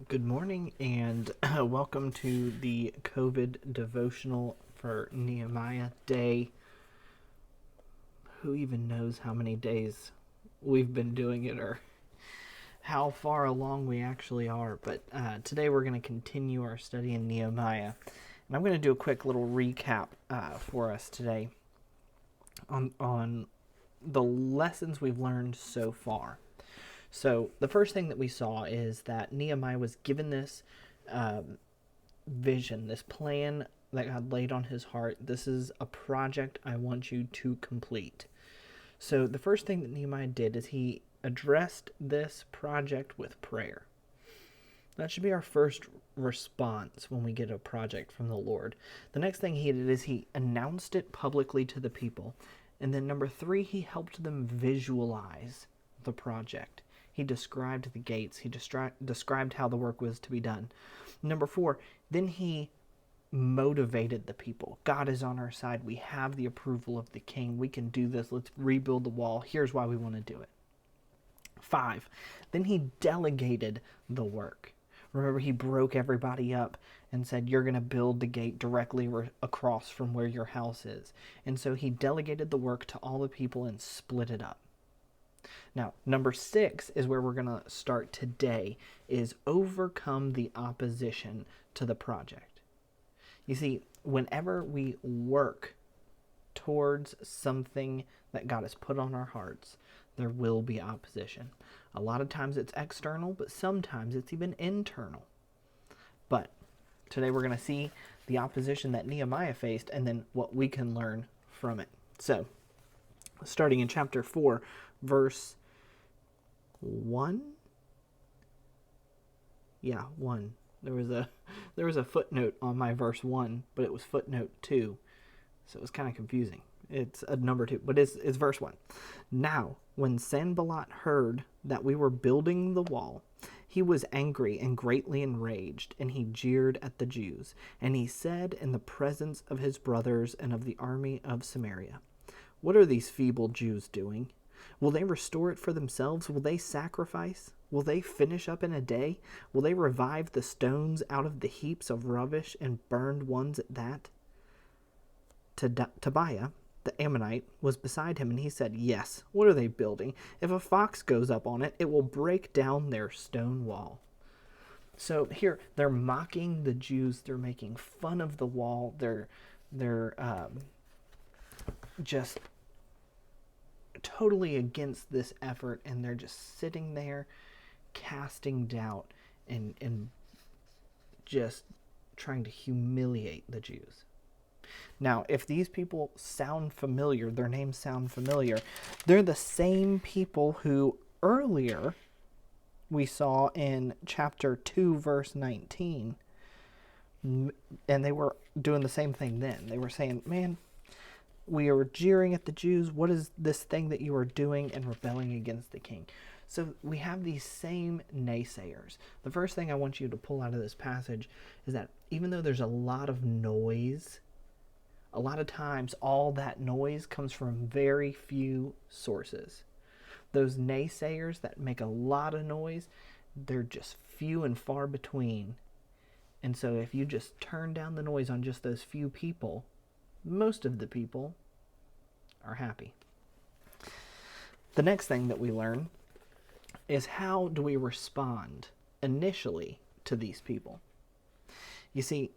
Good morning and welcome to the COVID devotional for Nehemiah Day. Who even knows how many days we've been doing it or how far along we actually are? But today we're going to continue our study in Nehemiah. And I'm going to do a quick little recap for us today on the lessons we've learned so far. So the first thing that we saw is that Nehemiah was given this vision, this plan that God laid on his heart. This is a project I want you to complete. So the first thing that Nehemiah did is he addressed this project with prayer. That should be our first response when we get a project from the Lord. The next thing he did is he announced it publicly to the people. And then number 3, he helped them visualize the project. He described the gates. He described how the work was to be done. Number 4, then he motivated the people. God is on our side. We have the approval of the king. We can do this. Let's rebuild the wall. Here's why we want to do it. 5, then he delegated the work. Remember, he broke everybody up and said, you're going to build the gate directly across from where your house is. And so he delegated the work to all the people and split it up. Now, number 6 is where we're going to start today, is overcome the opposition to the project. You see, whenever we work towards something that God has put on our hearts, there will be opposition. A lot of times it's external, but sometimes it's even internal. But today we're going to see the opposition that Nehemiah faced and then what we can learn from it. So, starting in chapter 4, verse 1. Yeah, 1. There was a footnote on my verse 1, but it was footnote 2. So it was kind of confusing. It's a number 2, but it's verse 1. Now, when Sanballat heard that we were building the wall, he was angry and greatly enraged, and he jeered at the Jews. And he said in the presence of his brothers and of the army of Samaria, "What are these feeble Jews doing? Will they restore it for themselves? Will they sacrifice? Will they finish up in a day? Will they revive the stones out of the heaps of rubbish and burned ones at that?" Tobiah, the Ammonite, was beside him, and he said, "Yes, what are they building? If a fox goes up on it, it will break down their stone wall." So here, they're mocking the Jews. They're making fun of the wall. They're just totally against this effort, and they're just sitting there casting doubt and just trying to humiliate the Jews. Now, if these people sound familiar, their names sound familiar, they're the same people who earlier we saw in chapter 2, verse 19, and they were doing the same thing then. They were saying, man, we are jeering at the Jews. What is this thing that you are doing and rebelling against the king? So we have these same naysayers. The first thing I want you to pull out of this passage is that even though there's a lot of noise, a lot of times all that noise comes from very few sources. Those naysayers that make a lot of noise, they're just few and far between. And so if you just turn down the noise on just those few people, most of the people are happy. The next thing that we learn is how do we respond initially to these people? You see,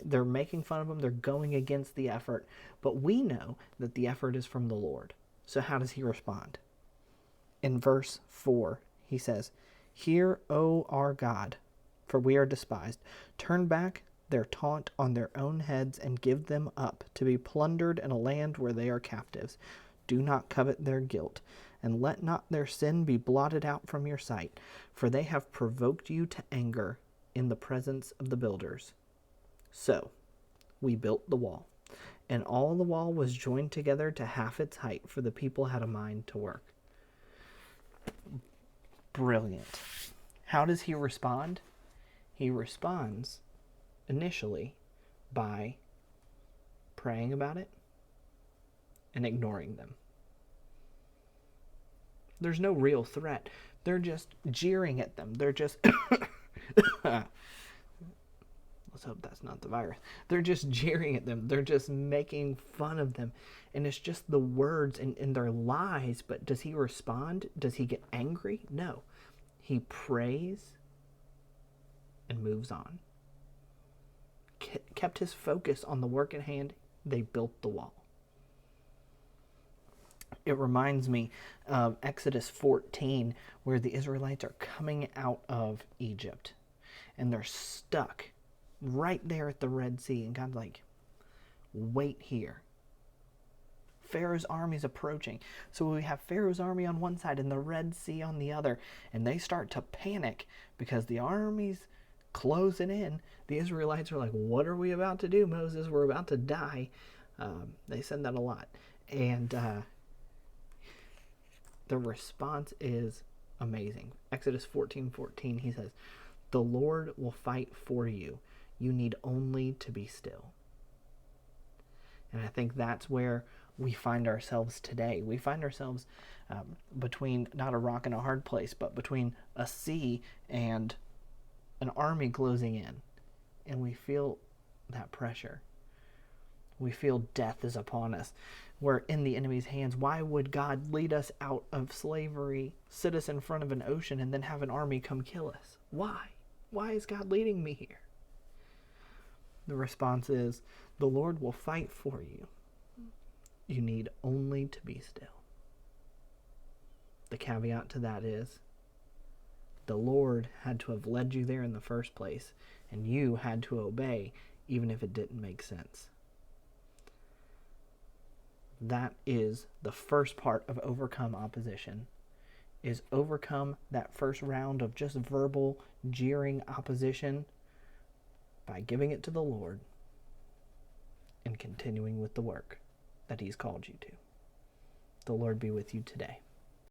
they're making fun of him, they're going against the effort, but we know that the effort is from the Lord. So how does he respond? In verse 4, he says, "Hear, O our God, for we are despised. Turn back their taunt on their own heads and give them up to be plundered in a land where they are captives. Do not covet their guilt, and let not their sin be blotted out from your sight, for they have provoked you to anger in the presence of the builders." So we built the wall, and all the wall was joined together to half its height, for the people had a mind to work. Brilliant. How does he respond? He responds initially by praying about it and ignoring them. There's no real threat. They're just jeering at them. They're just Let's hope that's not the virus. They're just jeering at them. They're just making fun of them. And it's just the words and their lies. But does he respond? Does he get angry? No. He prays and moves on. Kept his focus on the work at hand. They built the wall. It reminds me of Exodus 14, where the Israelites are coming out of Egypt. And they're stuck right there at the Red Sea. And God's like, wait here. Pharaoh's army is approaching. So we have Pharaoh's army on one side and the Red Sea on the other. And they start to panic because the army's closing in. The Israelites are like, what are we about to do, Moses? We're about to die. They said that a lot. And the response is amazing. Exodus 14:14, he says, the Lord will fight for you. You need only to be still. And I think that's where we find ourselves today. We find ourselves between not a rock and a hard place, but between a sea and an army closing in. And we feel that pressure. We feel death is upon us. We're in the enemy's hands. Why would God lead us out of slavery, sit us in front of an ocean, and then have an army come kill us? Why? Why is God leading me here? The response is, the Lord will fight for you. You need only to be still. The caveat to that is, the Lord had to have led you there in the first place, and you had to obey, even if it didn't make sense. That is the first part of overcome opposition, is overcome that first round of just verbal, jeering opposition by giving it to the Lord and continuing with the work that he's called you to. The Lord be with you today.